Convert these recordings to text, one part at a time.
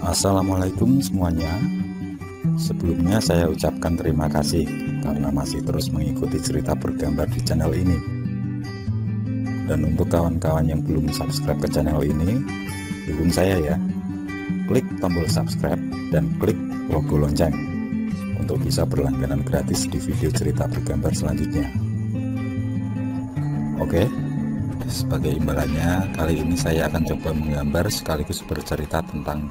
Assalamualaikum semuanya. Sebelumnya saya ucapkan terima kasih karena masih terus mengikuti cerita bergambar di channel ini. Dan untuk kawan-kawan yang belum subscribe ke channel ini, dukung saya ya. Klik tombol subscribe dan klik logo lonceng untuk bisa berlangganan gratis di video cerita bergambar selanjutnya. Oke, sebagai imbalannya kali ini saya akan coba menggambar sekaligus bercerita tentang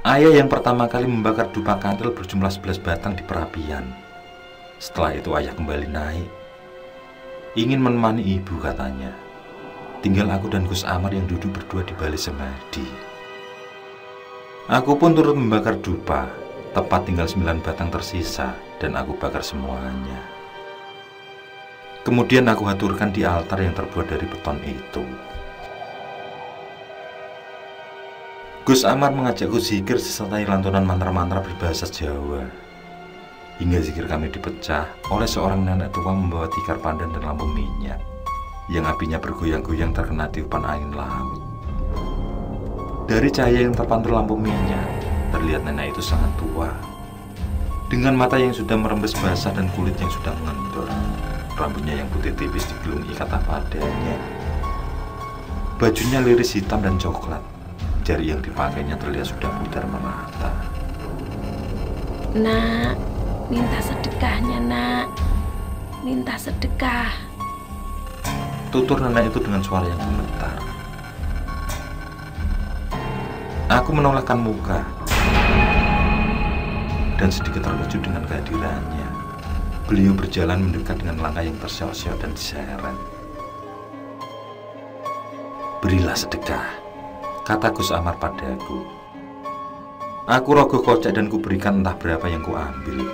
ayah yang pertama kali membakar dupa kantil berjumlah 11 batang di perapian. Setelah itu ayah kembali naik. Ingin menemani ibu katanya. Tinggal aku dan Gus Amar yang duduk berdua di balik semedi. Aku pun turut membakar dupa. Tepat tinggal 9 batang tersisa dan aku bakar semuanya. Kemudian aku haturkan di altar yang terbuat dari beton itu. Gus Amar mengajakku zikir disertai lantunan mantra-mantra berbahasa Jawa. Hingga zikir kami dipecah oleh seorang nenek tua membawa tikar pandan dan lampu minyak yang apinya bergoyang-goyang terkena tiupan angin laut. Dari cahaya yang terpantul lampu minyak, terlihat nenek itu sangat tua. Dengan mata yang sudah merembes basah dan kulit yang sudah mengendor. Rambutnya yang putih tipis digulung ikat apa adanya. Bajunya liris hitam dan coklat. Jari yang dipakainya terlihat sudah pudar merata. Nak, minta sedekahnya nak. Minta sedekah. Tutur nenek itu dengan suara yang gemetar. Aku menolakkan muka dan sedikit terkejut dengan kehadirannya. Beliau berjalan mendekat dengan langkah yang terseok-seok dan diseret. Berilah sedekah, kata Gus Amar padaku. Aku rogoh kocek dan kuberikan entah berapa yang kuambil.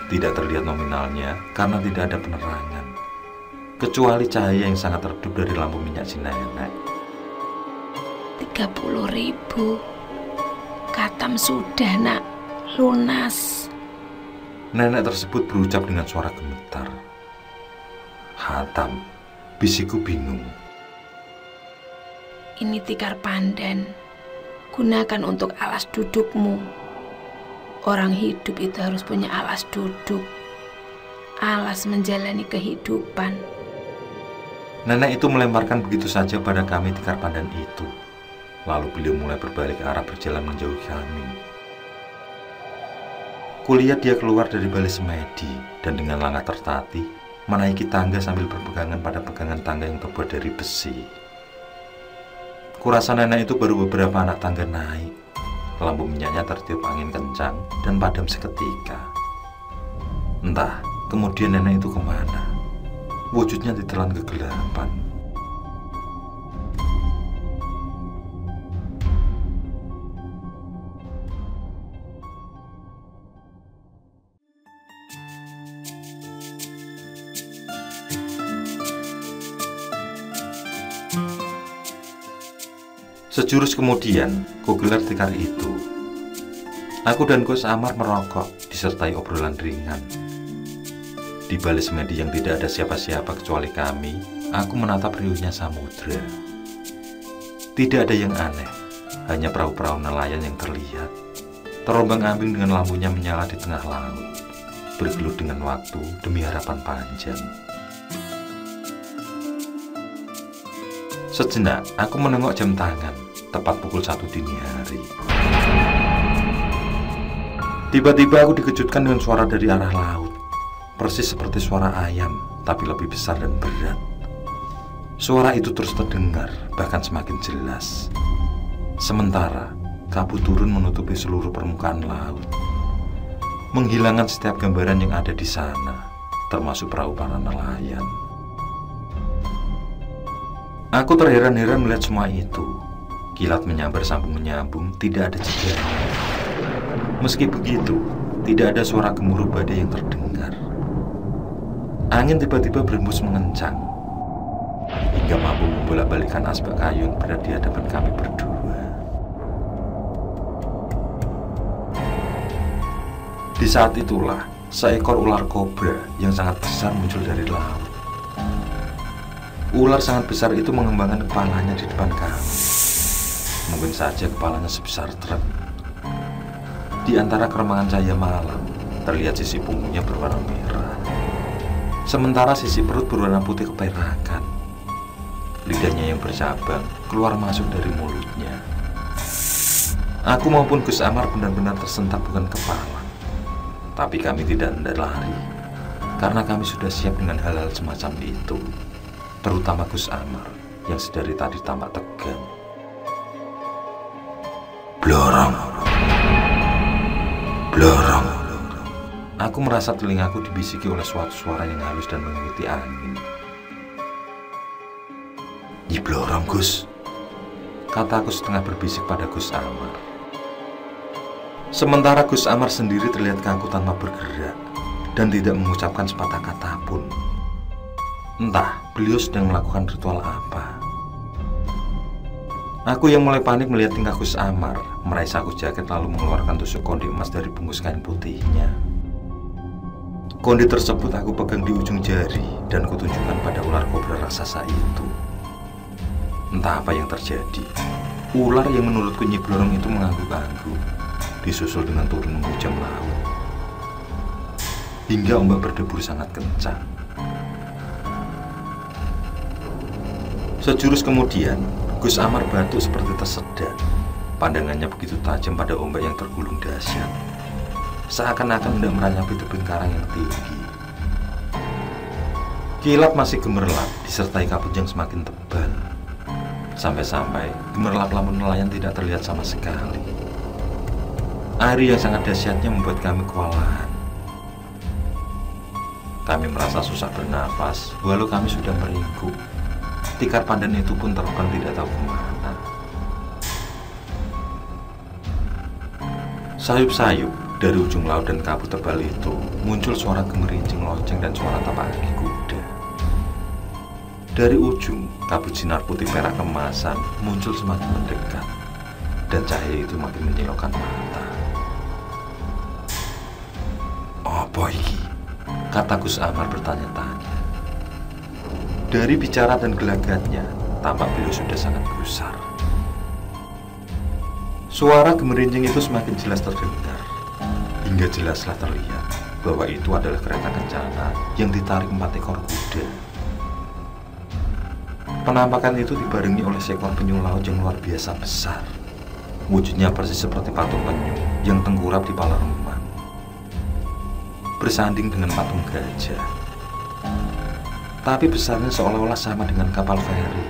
Tidak terlihat nominalnya karena tidak ada penerangan, kecuali cahaya yang sangat redup dari lampu minyak si nenek. 30.000. Katam sudah nak, lunas. Nenek tersebut berucap dengan suara gemetar. Hatam, bisikku bingung. Ini tikar pandan. Gunakan untuk alas dudukmu. Orang hidup itu harus punya alas duduk. Alas menjalani kehidupan. Nenek itu melemparkan begitu saja pada kami tikar pandan itu. Lalu beliau mulai berbalik arah berjalan menjauhi kami. Kulihat dia keluar dari balik semedi dan dengan langkah tertatih menaiki tangga sambil berpegangan pada pegangan tangga yang terbuat dari besi. Kurasa nenek itu baru beberapa anak tangga naik. Lampu minyaknya tertiup angin kencang dan padam seketika. Entah kemudian nenek itu kemana. Wujudnya ditelan kegelapan. Sejurus kemudian, kugelar tikar itu. Aku dan Gus Amar merokok, disertai obrolan ringan. Di balik semedi yang tidak ada siapa-siapa kecuali kami, aku menatap riuhnya samudra. Tidak ada yang aneh, hanya perahu-perahu nelayan yang terlihat, terombang-ambing dengan lampunya menyala di tengah laut, bergelut dengan waktu demi harapan panjang. Sejenak, aku menengok jam tangan, tepat pukul 1 dini hari. Tiba-tiba aku dikejutkan dengan suara dari arah laut, persis seperti suara ayam, tapi lebih besar dan berat. Suara itu terus terdengar, bahkan semakin jelas. Sementara, kabut turun menutupi seluruh permukaan laut, menghilangkan setiap gambaran yang ada di sana, termasuk perahu para nelayan. Aku terheran-heran melihat semua itu. Kilat menyambar sambung menyambung, tidak ada jedanya. Meski begitu, tidak ada suara gemuruh badai yang terdengar. Angin tiba-tiba berembus mengencang, hingga mampu membolak-balikkan asbak kayu yang berada di hadapan kami berdua. Di saat itulah, seekor ular kobra yang sangat besar muncul dari laut. Ular sangat besar itu mengembangkan kepalanya di depan kami. Mungkin saja kepalanya sebesar truk. Di antara keremangan cahaya malam, terlihat sisi punggungnya berwarna merah, sementara sisi perut berwarna putih keperakan. Lidahnya yang bercabang keluar masuk dari mulutnya. Aku maupun Gus Amar benar-benar tersentak bukan kepala. Tapi kami tidak hendak lari, karena kami sudah siap dengan hal-hal semacam itu. Terutama Gus Amar yang sedari tadi tampak tegang. Blorong, blorong. Aku merasa telingaku dibisiki oleh suatu suara yang halus dan mengikuti angin. "Di blorong, Gus," kataku setengah berbisik pada Gus Amar. Sementara Gus Amar sendiri terlihat kaku tanpa bergerak dan tidak mengucapkan sepatah kata pun. Entah beliau sedang melakukan ritual apa. Aku yang mulai panik melihat tingkah Gus Amar meraih saku jaket lalu mengeluarkan tusuk kondi emas dari bungkus kain putihnya. Kondi tersebut aku pegang di ujung jari dan kutunjukkan pada ular kobra raksasa itu. Entah apa yang terjadi, ular yang menurutku Nyi Blorong itu mengangguk-angguk, disusul dengan turun menghujam laut, hingga ombak berdebur sangat kencang. Sejurus kemudian, Gus Amar batuk seperti tersedak. Pandangannya begitu tajam pada ombak yang tergulung dahsyat, seakan-akan hendak meranyapi tebing karang yang tinggi. Kilat masih gemerlap disertai kabut yang semakin tebal. Sampai-sampai gemerlap lampu nelayan tidak terlihat sama sekali. Air yang sangat dahsyatnya membuat kami kewalahan. Kami merasa susah bernafas, walau kami sudah meringkuk. Tikar pandan itu pun terbang tidak tahu kemana. Sayup-sayup dari ujung laut dan kabut tebal itu muncul suara gemerincing lonceng dan suara tapak kaki kuda. Dari ujung, kabut sinar putih perak kemasan muncul semakin mendekat, dan cahaya itu makin menyilaukan mata. "Apa iki?" kata Gus Amar bertanya-tanya. Dari bicara dan gelagatnya, tampak beliau sudah sangat gusar. Suara gemerincing itu semakin jelas terdengar, hingga jelaslah terlihat bahwa itu adalah kereta kencana yang ditarik 4 ekor kuda. Penampakan itu dibarengi oleh seekor penyu laut yang luar biasa besar. Wujudnya persis seperti patung penyu yang tengkurap di pala remang, bersanding dengan patung gajah. Tapi besarnya seolah-olah sama dengan kapal feri.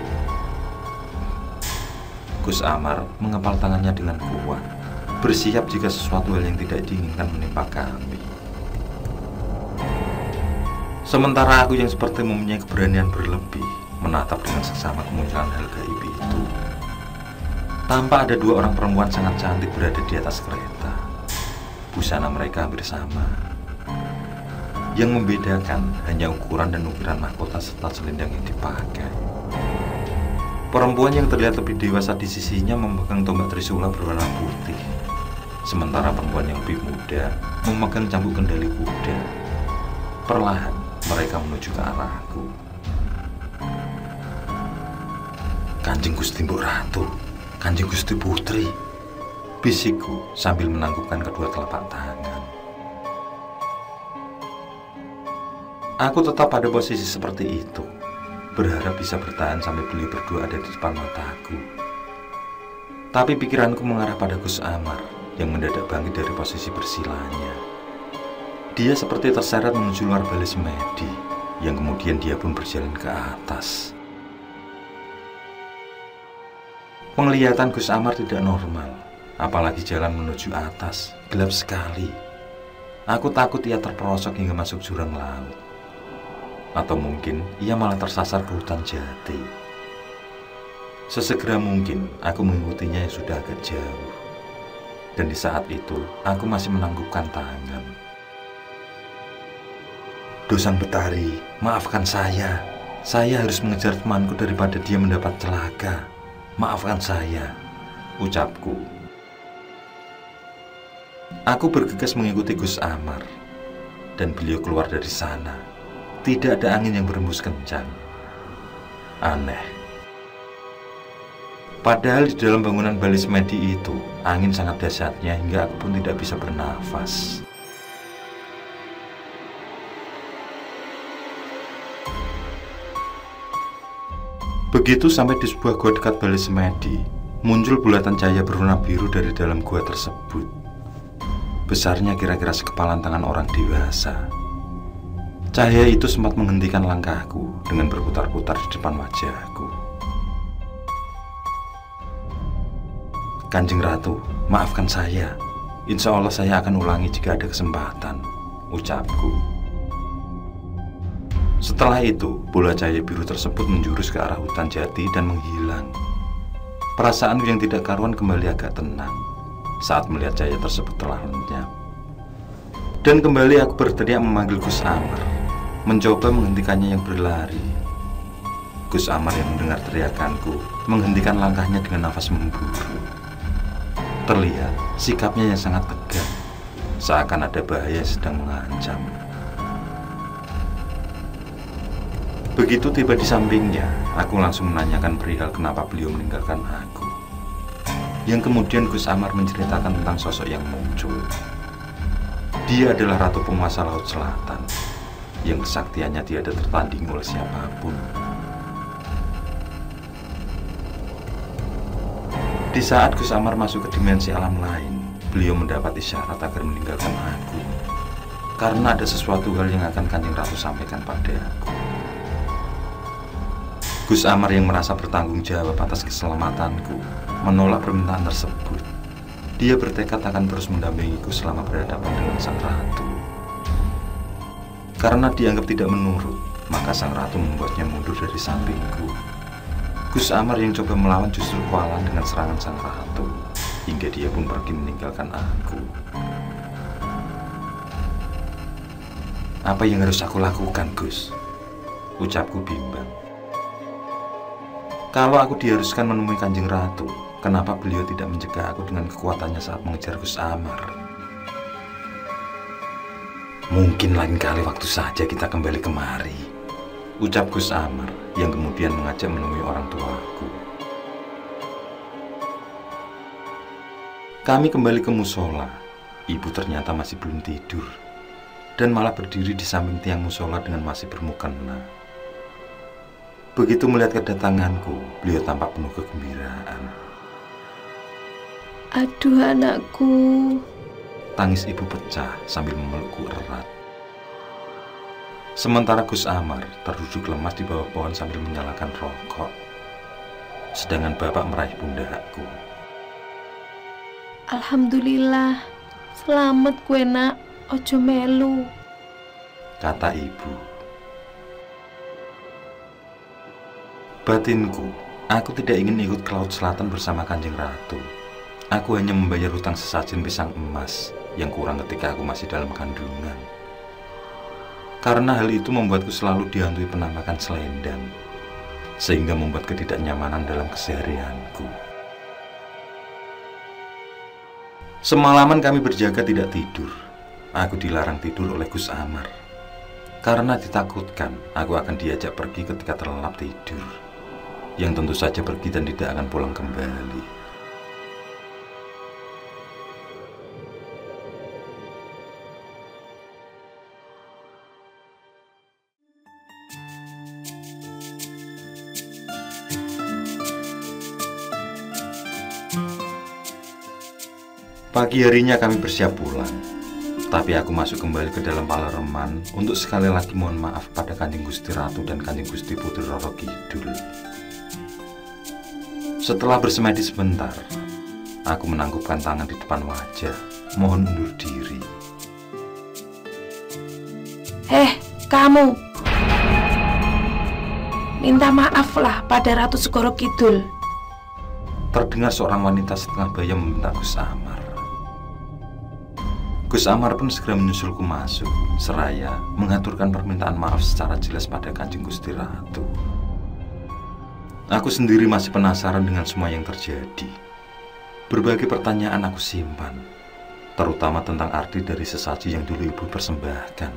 Gus Amar mengepal tangannya dengan kuat, bersiap jika sesuatu hal yang tidak diinginkan menimpa kami. Sementara aku yang seperti mempunyai keberanian berlebih menatap dengan seksama kemunculan hal gaib itu. Tampak ada 2 orang perempuan sangat cantik berada di atas kereta. Busana mereka hampir sama. Yang membedakan hanya ukuran dan ukiran mahkota serta selendang yang dipakai. Perempuan yang terlihat lebih dewasa di sisinya memegang tombak trisula berwarna putih, sementara perempuan yang lebih muda memegang cambuk kendali kuda. Perlahan, mereka menuju ke arahku. "Kanjeng Gusti Mbok Ratu, Kanjeng Gusti Putri," bisikku sambil menangkupkan kedua telapak tangan. Aku tetap pada posisi seperti itu, berharap bisa bertahan sampai beliau berdua ada di depan mataku. Tapi pikiranku mengarah pada Gus Amar yang mendadak bangkit dari posisi bersilanya. Dia seperti terseret menuju luar balai semedi, yang kemudian dia pun berjalan ke atas. Penglihatan Gus Amar tidak normal, apalagi jalan menuju atas, gelap sekali. Aku takut ia terperosok hingga masuk jurang laut. Atau mungkin ia malah tersasar ke hutan jati. Sesegera mungkin aku mengikutinya yang sudah agak jauh. Dan di saat itu aku masih menanggupkan tangan. "Dosang Betari, maafkan saya. Saya harus mengejar temanku daripada dia mendapat celaka. Maafkan saya," ucapku. Aku bergegas mengikuti Gus Amar. Dan beliau keluar dari sana. Tidak ada angin yang berembus kencang. Aneh. Padahal di dalam bangunan balai semedi itu, angin sangat dahsyatnya hingga aku pun tidak bisa bernafas. Begitu sampai di sebuah gua dekat balai semedi, muncul bulatan cahaya berwarna biru dari dalam gua tersebut. Besarnya kira-kira sekepalan tangan orang dewasa. Cahaya itu sempat menghentikan langkahku dengan berputar-putar di depan wajahku. "Kanjeng Ratu, maafkan saya. Insya Allah saya akan ulangi jika ada kesempatan," ucapku. Setelah itu, bola cahaya biru tersebut menjurus ke arah hutan jati dan menghilang. Perasaanku yang tidak karuan kembali agak tenang saat melihat cahaya tersebut telah lenyap. Dan kembali aku berteriak memanggil Gus Amar, mencoba menghentikannya yang berlari. Gus Amar yang mendengar teriakanku menghentikan langkahnya dengan nafas memburu. Terlihat sikapnya yang sangat tegang, seakan ada bahaya yang sedang mengancam. Begitu tiba di sampingnya, aku langsung menanyakan perihal kenapa beliau meninggalkan aku. Yang kemudian Gus Amar menceritakan tentang sosok yang muncul. Dia adalah Ratu Penguasa Laut Selatan, yang kesaktiannya tiada tertanding oleh siapapun. Di saat Gus Amar masuk ke dimensi alam lain, beliau mendapat isyarat agar meninggalkan aku, karena ada sesuatu hal yang akan Kanjeng Ratu sampaikan padaku. Gus Amar yang merasa bertanggung jawab atas keselamatanku menolak permintaan tersebut. Dia bertekad akan terus mendampingiku selama berhadapan dengan Sang Ratu. Karena dianggap tidak menurut, maka Sang Ratu membuatnya mundur dari sampingku. Gus Amar yang coba melawan justru kualan dengan serangan Sang Ratu, hingga dia pun pergi meninggalkan aku. "Apa yang harus aku lakukan, Gus?" ucapku bimbang. Kalau aku diharuskan menemui Kanjeng Ratu, kenapa beliau tidak mencegah aku dengan kekuatannya saat mengejar Gus Amar? "Mungkin lain kali waktu saja kita kembali kemari," ucap Gus Amar yang kemudian mengajak menemui orang tuaku. Kami kembali ke musola. Ibu ternyata masih belum tidur dan malah berdiri di samping tiang musola dengan masih bermukena. Begitu melihat kedatanganku, beliau tampak penuh kegembiraan. "Aduh anakku," tangis ibu pecah sambil memelukku erat. Sementara Gus Amar terduduk lemas di bawah pohon sambil menyalakan rokok, sedangkan bapak meraih pundakku. "Alhamdulillah, selamat kue nak, ojo melu," kata ibu. Batinku, aku tidak ingin ikut ke Laut Selatan bersama Kanjeng Ratu. Aku hanya membayar hutang sesajen pisang emas yang kurang ketika aku masih dalam kandungan. Karena hal itu membuatku selalu dihantui penampakan selendang, sehingga membuat ketidaknyamanan dalam keseharianku. Semalaman kami berjaga tidak tidur. Aku dilarang tidur oleh Gus Amar. Karena ditakutkan aku akan diajak pergi ketika terlelap tidur, yang tentu saja pergi dan tidak akan pulang kembali. Pagi harinya kami bersiap pulang, tapi aku masuk kembali ke dalam Palereman untuk sekali lagi mohon maaf pada Kanjeng Gusti Ratu dan Kanjeng Gusti Putri Roro Kidul. Setelah bersemedi sebentar, aku menangkupkan tangan di depan wajah, mohon undur diri. Kamu! Minta maaflah pada Ratu Segoro Kidul. Terdengar seorang wanita setengah baya membentak Gus Amar. Gus Amar pun segera menyusulku masuk, seraya mengaturkan permintaan maaf secara jelas pada Kanjeng Gusti Ratu. Aku sendiri masih penasaran dengan semua yang terjadi. Berbagai pertanyaan aku simpan, terutama tentang arti dari sesaji yang dulu ibu persembahkan,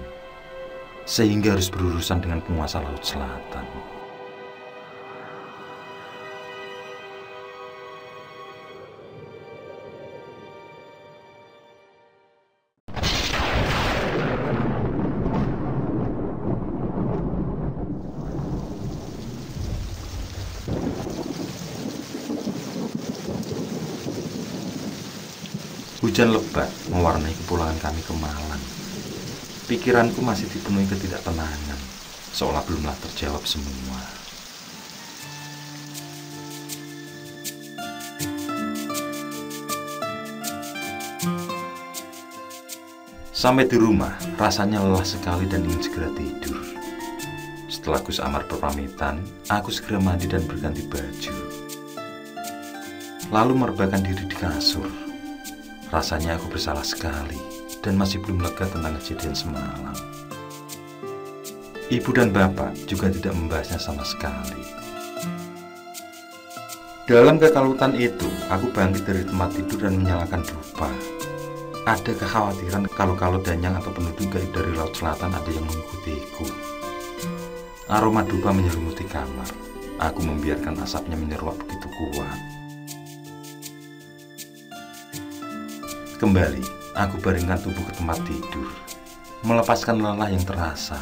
sehingga harus berurusan dengan penguasa Laut Selatan. Hujan lebat mewarnai kepulangan kami ke Malang. Pikiranku masih dipenuhi ketidaktenangan, seolah belumlah terjawab semua. Sampai di rumah, rasanya lelah sekali dan ingin segera tidur. Setelah Gus Amar berpamitan, aku segera mandi dan berganti baju. Lalu merebahkan diri di kasur. Rasanya aku bersalah sekali dan masih belum lega tentang kejadian semalam. Ibu dan bapak juga tidak membahasnya sama sekali. Dalam kekalutan itu, aku bangkit dari tempat tidur dan menyalakan dupa. Ada kekhawatiran kalau danyang atau penduduk gaib dari Laut Selatan ada yang mengikutiku. Aroma dupa menyelimuti kamar. Aku membiarkan asapnya menyeruak begitu kuat. Kembali, aku baringkan tubuh ke tempat tidur, melepaskan lelah yang terasa.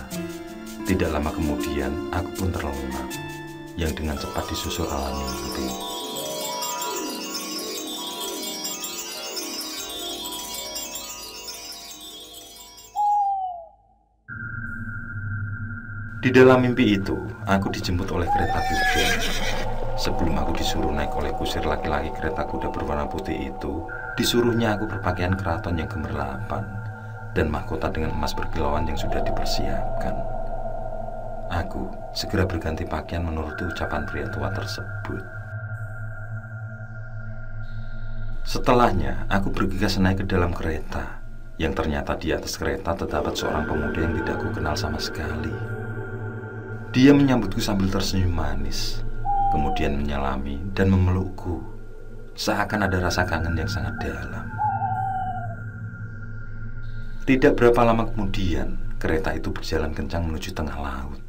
Tidak lama kemudian, aku pun terlelap, yang dengan cepat disusul alam mimpi. Di dalam mimpi itu, aku dijemput oleh kereta kuda. Sebelum aku disuruh naik oleh kusir laki-laki kereta kuda berwarna putih itu, disuruhnya aku berpakaian keraton yang gemerlapan dan mahkota dengan emas berkilauan yang sudah dipersiapkan. Aku segera berganti pakaian menuruti ucapan pria tua tersebut. Setelahnya, aku bergegas naik ke dalam kereta, yang ternyata di atas kereta terdapat seorang pemuda yang tidak kukenal sama sekali. Dia menyambutku sambil tersenyum manis, kemudian menyelami dan memelukku, seakan ada rasa kangen yang sangat dalam. Tidak berapa lama kemudian, kereta itu berjalan kencang menuju tengah laut,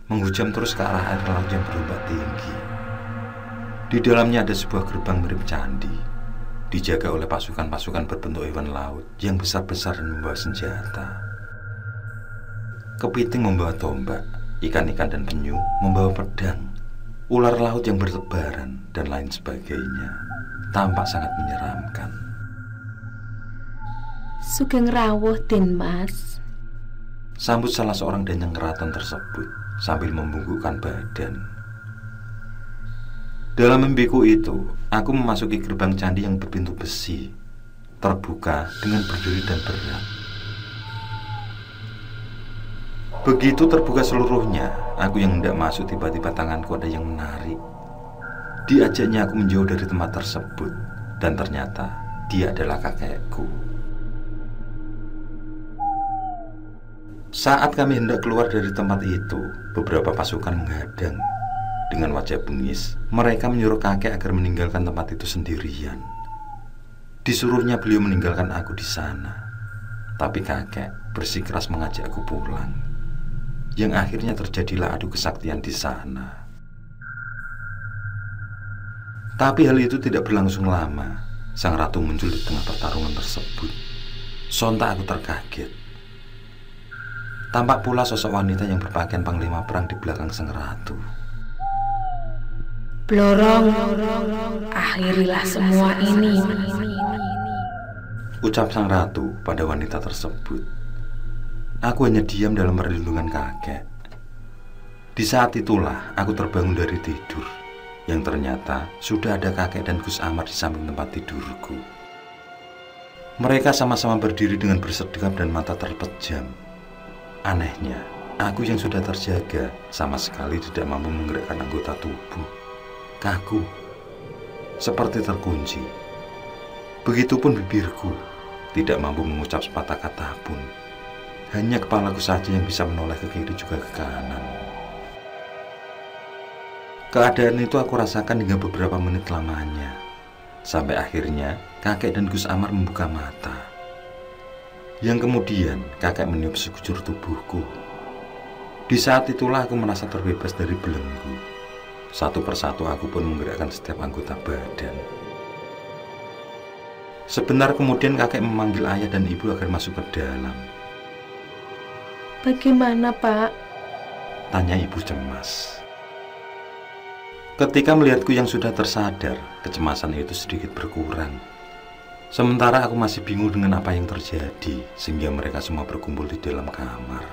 menghujam terus ke arah air laut yang berombak tinggi. Di dalamnya ada sebuah gerbang mirip candi, dijaga oleh pasukan-pasukan berbentuk hewan laut yang besar-besar dan membawa senjata. Kepiting membawa tombak, ikan-ikan dan penyu membawa pedang, ular laut yang bertebaran, dan lain sebagainya. Tampak sangat menyeramkan. Sugeng rawuh, Den Mas. Sambut salah seorang danyang keraton tersebut sambil membungkukkan badan. Dalam mimpiku itu, aku memasuki gerbang candi yang berpintu besi, terbuka dengan berduri dan berat. Begitu terbuka seluruhnya, aku yang hendak masuk tiba-tiba tanganku ada yang menarik. Diajaknya aku menjauh dari tempat tersebut, dan ternyata dia adalah kakekku. Saat kami hendak keluar dari tempat itu, beberapa pasukan menghadang. Dengan wajah bengis, mereka menyuruh kakek agar meninggalkan tempat itu sendirian. Disuruhnya beliau meninggalkan aku di sana, tapi kakek bersikeras mengajakku pulang. yang akhirnya terjadilah adu kesaktian di sana. Tapi hal itu tidak berlangsung lama. Sang ratu muncul di tengah pertarungan tersebut. Sontak aku terkaget. Tampak pula sosok wanita yang berpakaian panglima perang di belakang sang ratu. Blorong, akhirilah semua ini, ucap sang ratu pada wanita tersebut. Aku hanya diam dalam perlindungan kakek. Di saat itulah aku terbangun dari tidur, yang ternyata sudah ada kakek dan Gus Amar di samping tempat tidurku. Mereka sama-sama berdiri dengan bersedekap dan mata terpejam. Anehnya, aku yang sudah terjaga sama sekali tidak mampu menggerakkan anggota tubuh. Kaku, seperti terkunci. Begitupun bibirku, tidak mampu mengucap sepatah kata pun. Hanya kepalaku saja yang bisa menoleh ke kiri juga ke kanan. Keadaan itu aku rasakan hingga beberapa menit lamanya. Sampai akhirnya kakek dan Gus Amar membuka mata. Yang kemudian kakek meniup sekujur tubuhku. Di saat itulah aku merasa terbebas dari belenggu. Satu persatu aku pun menggerakkan setiap anggota badan. Sebentar kemudian kakek memanggil ayah dan ibu agar masuk ke dalam. Bagaimana, Pak? Tanya ibu cemas. Ketika melihatku yang sudah tersadar, kecemasan itu sedikit berkurang. Sementara aku masih bingung dengan apa yang terjadi, sehingga mereka semua berkumpul di dalam kamar.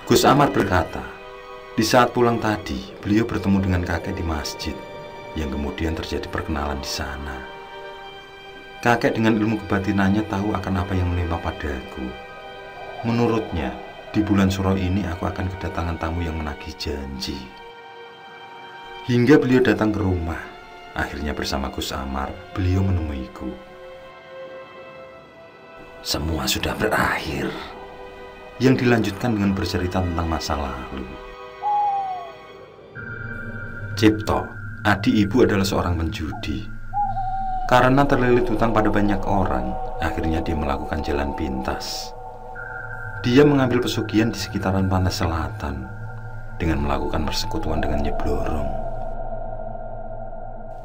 Gus Amar berkata, di saat pulang tadi, beliau bertemu dengan kakek di masjid, yang kemudian terjadi perkenalan di sana. Kakek dengan ilmu kebatinannya tahu akan apa yang menimpa padaku. Menurutnya, di bulan Suro ini aku akan kedatangan tamu yang menagih janji. Hingga beliau datang ke rumah. Akhirnya bersama Gus Amar, beliau menemuiku. Semua sudah berakhir. Yang dilanjutkan dengan bercerita tentang masa lalu. Cipto, adik ibu adalah seorang penjudi. Karena terlilit hutang pada banyak orang, akhirnya dia melakukan jalan pintas. Dia mengambil pesugihan di sekitaran pantai selatan dengan melakukan persekutuan dengan Nyi Blorong.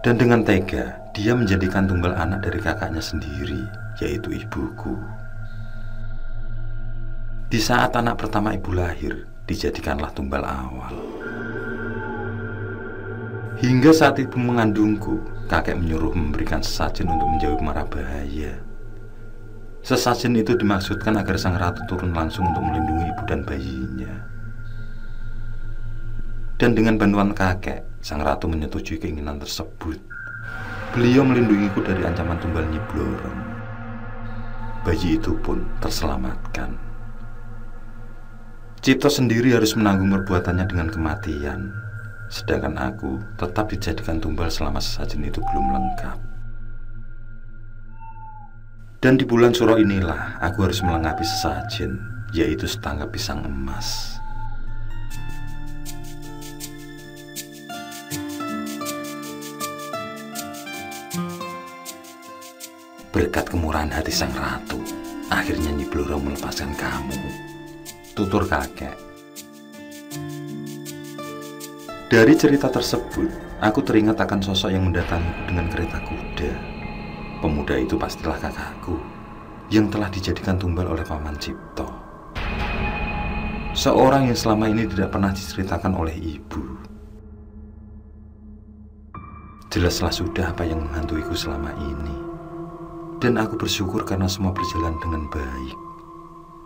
Dan dengan tega, dia menjadikan tumbal anak dari kakaknya sendiri, yaitu ibuku. Di saat anak pertama ibu lahir, dijadikanlah tumbal awal. Hingga saat ibu mengandungku, kakek menyuruh memberikan sesajen untuk menjauhi mara bahaya. Sesajen itu dimaksudkan agar sang ratu turun langsung untuk melindungi ibu dan bayinya. Dan dengan bantuan kakek, sang ratu menyetujui keinginan tersebut. Beliau melindungiku dari ancaman tumbal Nyi Blorong. Bayi itu pun terselamatkan. Cipto sendiri harus menanggung perbuatannya dengan kematian. Sedangkan aku tetap dijadikan tumbal selama sesajen itu belum lengkap. Dan di bulan Suro inilah aku harus melengkapi sesajen, yaitu setangkap pisang emas. Berkat kemurahan hati sang ratu, akhirnya Nyi Blorong melepaskan kamu, tutur kakek. Dari cerita tersebut, aku teringat akan sosok yang mendatangiku dengan kereta kuda. Pemuda itu pastilah kakakku, yang telah dijadikan tumbal oleh Paman Cipto. Seorang yang selama ini tidak pernah diceritakan oleh ibu. Jelaslah sudah apa yang menghantuiku selama ini. Dan aku bersyukur karena semua berjalan dengan baik.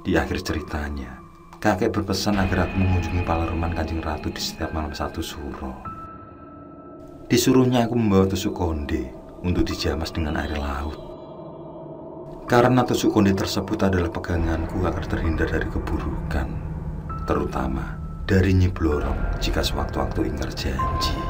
Di akhir ceritanya, kakek berpesan agar aku mengunjungi Palereman Kanjeng Ratu di setiap malam 1 Suro. Disuruhnya aku membawa tusuk konde untuk dijamas dengan air laut. Karena tusuk konde tersebut adalah peganganku agar terhindar dari keburukan, terutama dari Nyi Blorong jika sewaktu-waktu ingkar janji.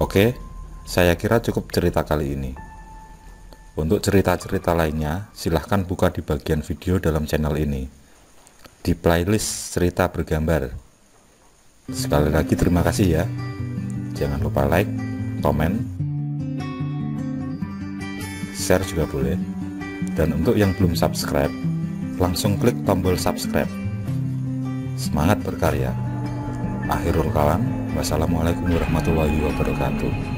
Oke, saya kira cukup cerita kali ini. Untuk cerita-cerita lainnya, silahkan buka di bagian video dalam channel ini, di playlist cerita bergambar. Sekali lagi terima kasih ya. Jangan lupa like, komen, share juga boleh. Dan untuk yang belum subscribe, langsung klik tombol subscribe. Semangat berkarya. Akhirul kalam, wassalamualaikum warahmatullahi wabarakatuh.